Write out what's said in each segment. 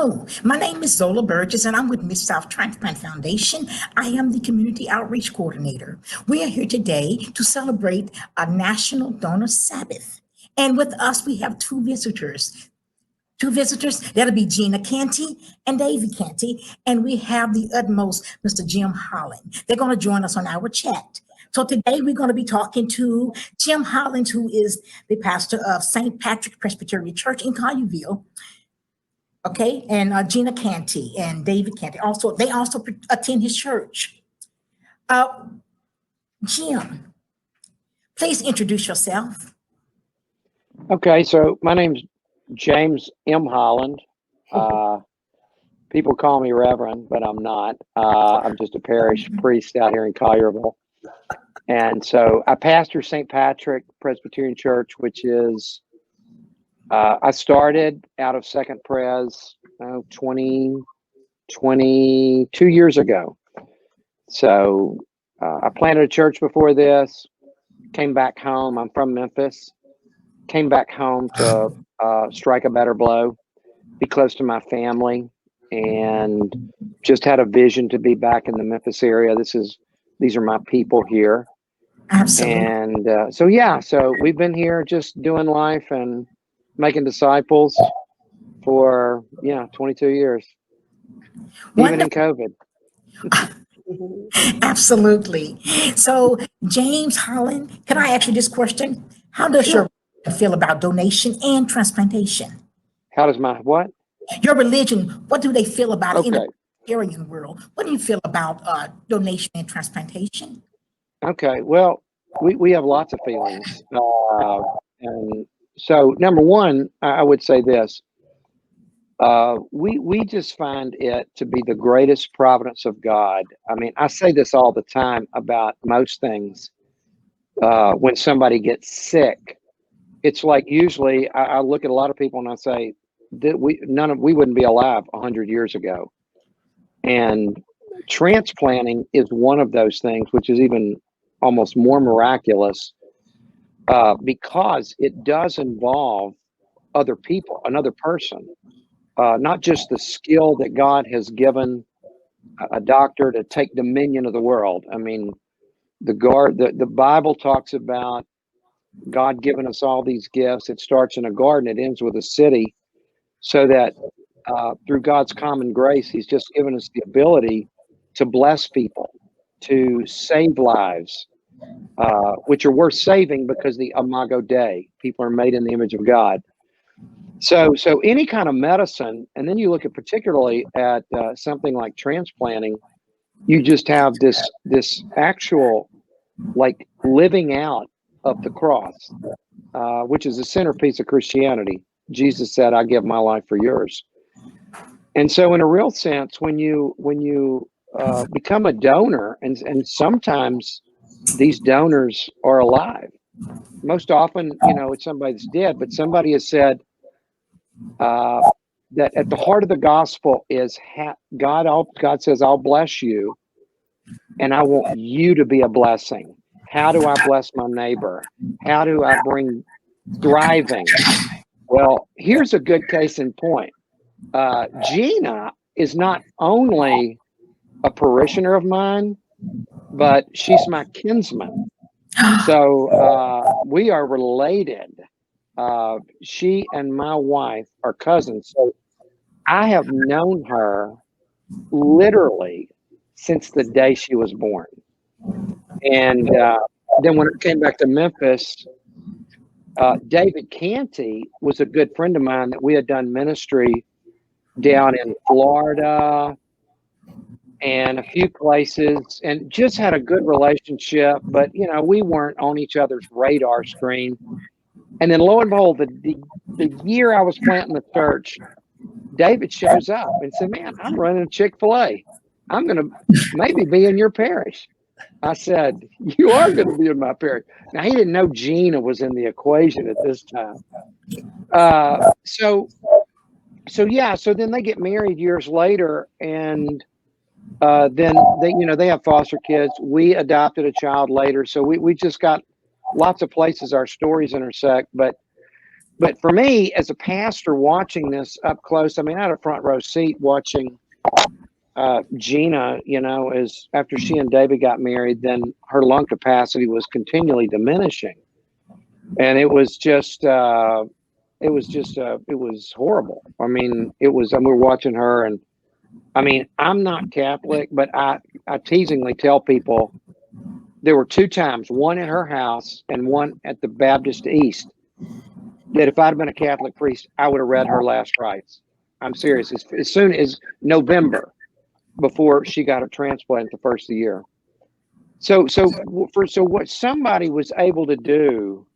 Hello, my name is Zola Burgess and I'm with Miss South Transplant Foundation. I am the Community Outreach Coordinator. We are here today to celebrate a National Donor Sabbath. And with us, we have two visitors. Two visitors, that'll be Gina Canty and David Canty. And we have the utmost, Mr. Jim Holland. They're going to join us on our chat. So today we're going to be talking to Jim Holland, who is the pastor of St. Patrick Presbyterian Church in Collierville. Okay, and Gina Canty and David Canty they also attend his church. Uh, Jim, please introduce yourself. Okay, so my name's James M. Holland. People call me Reverend, but I'm not. I'm just a parish priest out here in Collierville. And so I pastor St. Patrick Presbyterian Church, which is, I started out of Second Pres 22 years ago. So I planted a church before this, came back home. I'm from Memphis. Came back home to strike a better blow, be close to my family, and just had a vision to be back in the Memphis area. These are my people here. Absolutely. And so we've been here just doing life and making disciples for 22 years, even in COVID. Absolutely. So, James Holland, can I ask you this question? How does your religion feel about donation and transplantation? How does my what? Your religion, what do they feel about it in the Okay. Presbyterian world? What do you feel about donation and transplantation? Okay. Well, we have lots of feelings. And so, number one, I would say this. We just find it to be the greatest providence of God. I mean, I say this all the time about most things. When somebody gets sick, it's like usually I look at a lot of people and I say that we wouldn't be alive 100 years ago. And transplanting is one of those things, which is even almost more miraculous because it does involve other people, another person. Not just the skill that God has given a doctor to take dominion of the world. I mean, the Bible talks about God giving us all these gifts. It starts in a garden, it ends with a city, so that through God's common grace, He's just given us the ability to bless people, to save lives, which are worth saving because the Imago Dei, people are made in the image of God. So any kind of medicine, and then you look at particularly at something like transplanting, you just have this actual like living out of the cross, which is the centerpiece of Christianity. Jesus said, "I give my life for yours." And so, in a real sense, when you become a donor, and sometimes these donors are alive. Most often, it's somebody that's dead, but somebody has said. That at the heart of the gospel is God says, "I'll bless you, and I want you to be a blessing." How do I bless my neighbor? How do I bring thriving? Well, here's a good case in point. Gina is not only a parishioner of mine, but she's my kinsman. So we are related. She and my wife are cousins. So I have known her literally since the day she was born. And then when I came back to Memphis, David Canty was a good friend of mine that we had done ministry down in Florida and a few places and just had a good relationship. But, we weren't on each other's radar screen. And then lo and behold, the year I was planting the church, David shows up and said, "Man, I'm running a Chick-fil-A. I'm going to maybe be in your parish." I said, "You are going to be in my parish." Now, he didn't know Gina was in the equation at this time. So then they get married years later, and then they have foster kids. We adopted a child later. So we just got lots of places our stories intersect. But But for me, as a pastor watching this up close, I mean, I had a front row seat watching Gina, as after she and David got married, then her lung capacity was continually diminishing. And it was horrible. I mean, we're watching her, and I mean, I'm not Catholic, but I teasingly tell people there were 2 times, one at her house and one at the Baptist East, that if I'd been a Catholic priest, I would have read her last rites. I'm serious. As soon as November, before she got a transplant the first of the year. So what somebody was able to do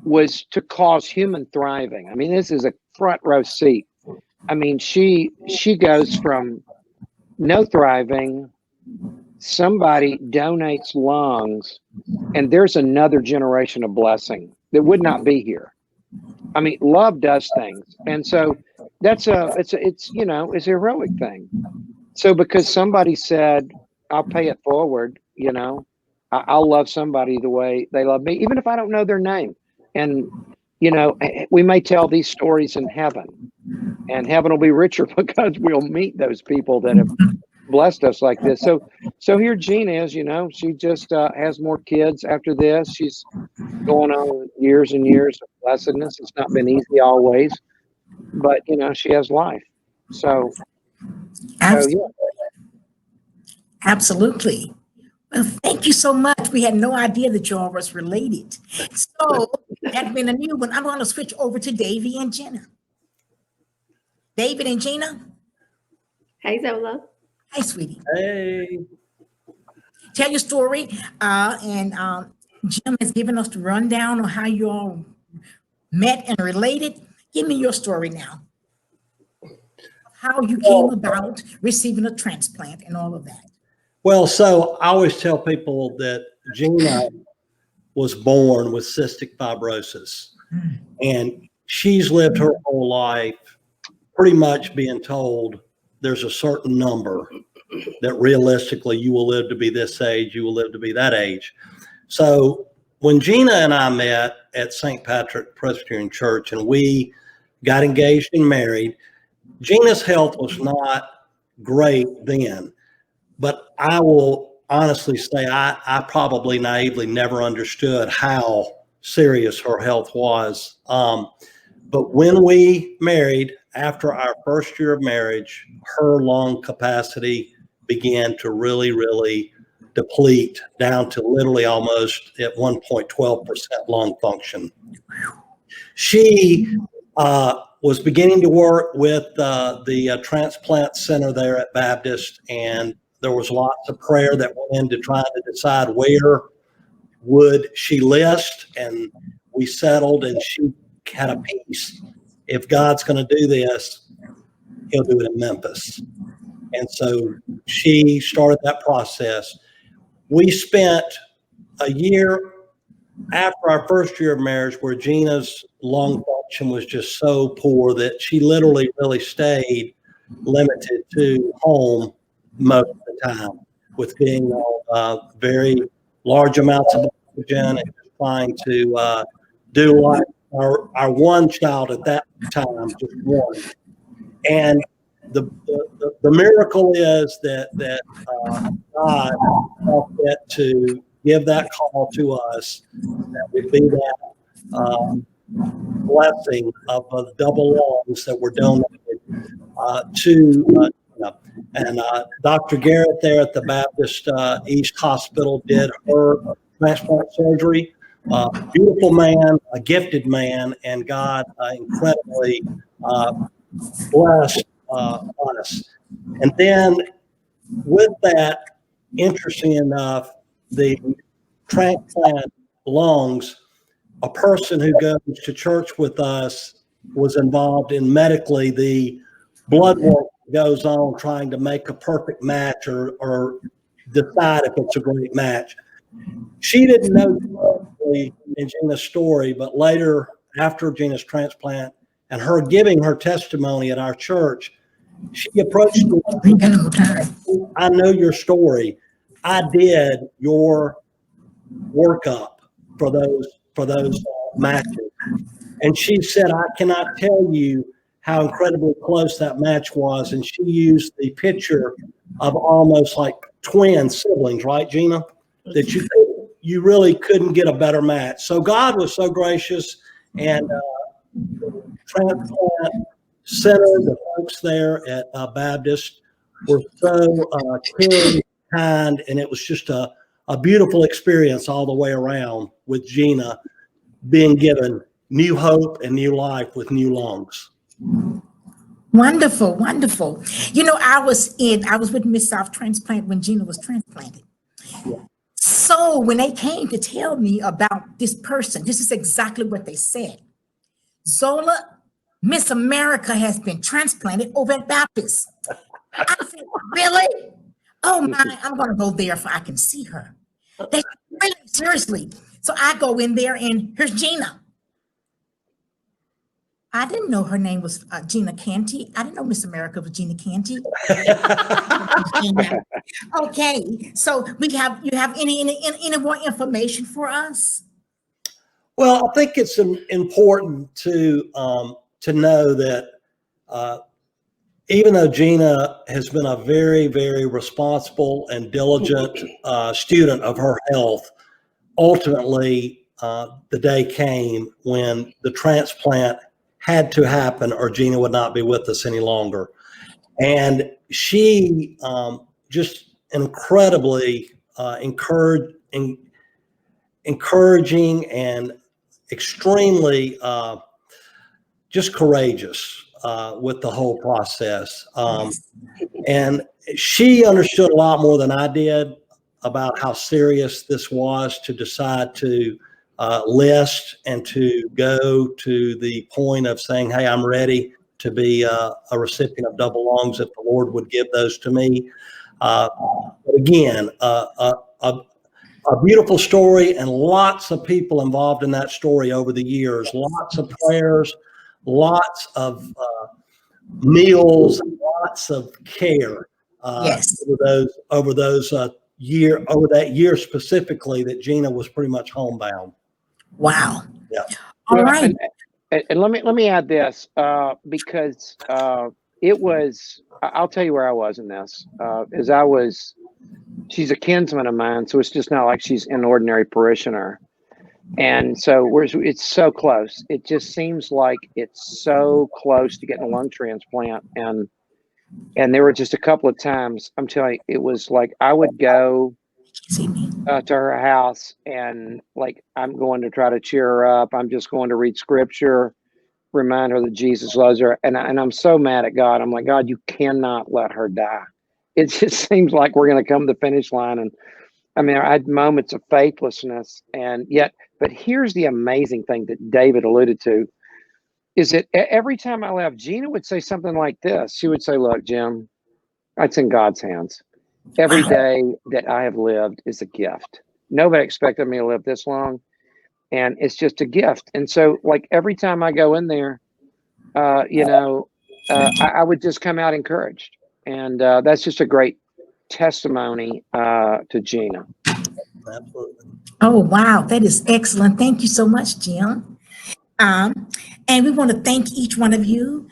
was to cause human thriving. I mean, this is a front row seat. I mean, she goes from no thriving, somebody donates lungs, and there's another generation of blessing that would not be here. I mean, love does things. And so it's a heroic thing. So because somebody said, I'll pay it forward, I'll love somebody the way they love me, even if I don't know their name. And, we may tell these stories in heaven, and heaven will be richer because we'll meet those people that have blessed us like this. So here Gina is, she just has more kids after this. She's going on years and years of blessedness. It's not been easy always, but, she has life. So Absolutely. yeah. Absolutely. Well, thank you so much. We had no idea that y'all was related. So that's been a new one. I'm going to switch over to Davy and Jenna. David and Gina. Hey, Zola. Hi, sweetie. Hey. Tell your story. And Jim has given us the rundown on how you all met and related. Give me your story now. How you came about receiving a transplant and all of that. Well, so I always tell people that Gina was born with cystic fibrosis, and she's lived her whole life pretty much being told there's a certain number that realistically you will live to be this age, you will live to be that age. So when Gina and I met at St. Patrick Presbyterian Church and we got engaged and married, Gina's health was not great then. But I will honestly say I probably naively never understood how serious her health was. But when we married, after our first year of marriage, her lung capacity began to really, really deplete down to literally almost at one point 12% lung function. She was beginning to work with the transplant center there at Baptist, and there was lots of prayer that went into trying to decide where would she list, and we settled, and she had a piece. If God's going to do this, he'll do it in Memphis. And so she started that process. We spent a year after our first year of marriage where Gina's lung function was just so poor that she literally really stayed limited to home most of the time with being on very large amounts of oxygen and trying to do like our one child at that time, just one. And the miracle is that God helped get to give that call to us, that would be that blessing of double lungs that were donated to and Dr. Garrett there at the Baptist East Hospital did her transplant surgery. Beautiful man, a gifted man, and God incredibly blessed us. And then with that, interesting enough, the transplant lungs, a person who goes to church with us was involved in medically the blood work goes on trying to make a perfect match or decide if it's a great match. She didn't know in Gina's story, but later after Gina's transplant and her giving her testimony at our church, she approached me. I know your story. I did your workup for those matches. And she said, I cannot tell you how incredibly close that match was. And she used the picture of almost like twin siblings, right, Gina? That you really couldn't get a better match. So God was so gracious, and the Transplant Center, the folks there at Baptist were so caring, kind, and it was just a beautiful experience all the way around with Gina being given new hope and new life with new lungs. Wonderful, wonderful. You know, I was with Miss South Transplant when Gina was transplanted. Yeah. So when they came to tell me about this person, this is exactly what they said. Zola, Miss America has been transplanted over at Baptist. I said, really? Oh my, I'm gonna go there if I can see her. They really, seriously. So I go in there and here's Gina. I didn't know her name was Gina Canty. I didn't know Miss America was Gina Canty. Okay, so you have any more information for us? Well, I think it's important to know that even though Gina has been a very, very responsible and diligent student of her health, ultimately the day came when the transplant had to happen or Gina would not be with us any longer. And she just incredibly encouraging and extremely just courageous with the whole process. And she understood a lot more than I did about how serious this was to decide to list and to go to the point of saying, hey, I'm ready to be a recipient of double lungs if the Lord would give those to me. But again, a beautiful story and lots of people involved in that story over the years, lots of prayers, lots of meals, lots of care Yes. over that year specifically that Gina was pretty much homebound. Wow. Yeah. All right. And let me add this because it was. I'll tell you where I was in this. She's a kinsman of mine, so it's just not like she's an ordinary parishioner. And so it's so close. It just seems like it's so close to getting a lung transplant. And there were just a couple of times, I'm telling you, it was like I would go to her house and like I'm going to try to cheer her up. I'm just going to read scripture, remind her that Jesus loves her. And I'm so mad at God. I'm like, God, you cannot let her die. It just seems like we're going to come to the finish line. And I mean, I had moments of faithlessness and yet, but here's the amazing thing that David alluded to is that every time I left, Gina would say something like this. She would say, look, Jim, it's in God's hands. Every day that I have lived is a gift. Nobody expected me to live this long. And it's just a gift. And so like every time I go in there, I would just come out encouraged. And that's just a great testimony to Gina. Absolutely. Oh, wow. That is excellent. Thank you so much, Jim. And we want to thank each one of you,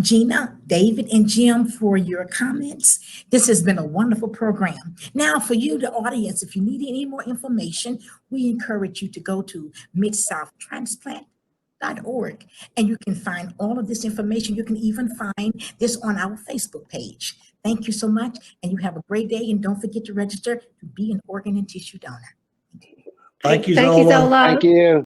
Gina, David, and Jim, for your comments. This has been a wonderful program. Now, for you, the audience, if you need any more information, we encourage you to go to MidSouthTransplant.org, and you can find all of this information. You can even find this on our Facebook page. Thank you so much, and you have a great day. And don't forget to register to be an organ and tissue donor. Thank you, Thank you, Zola. Zola. Thank you.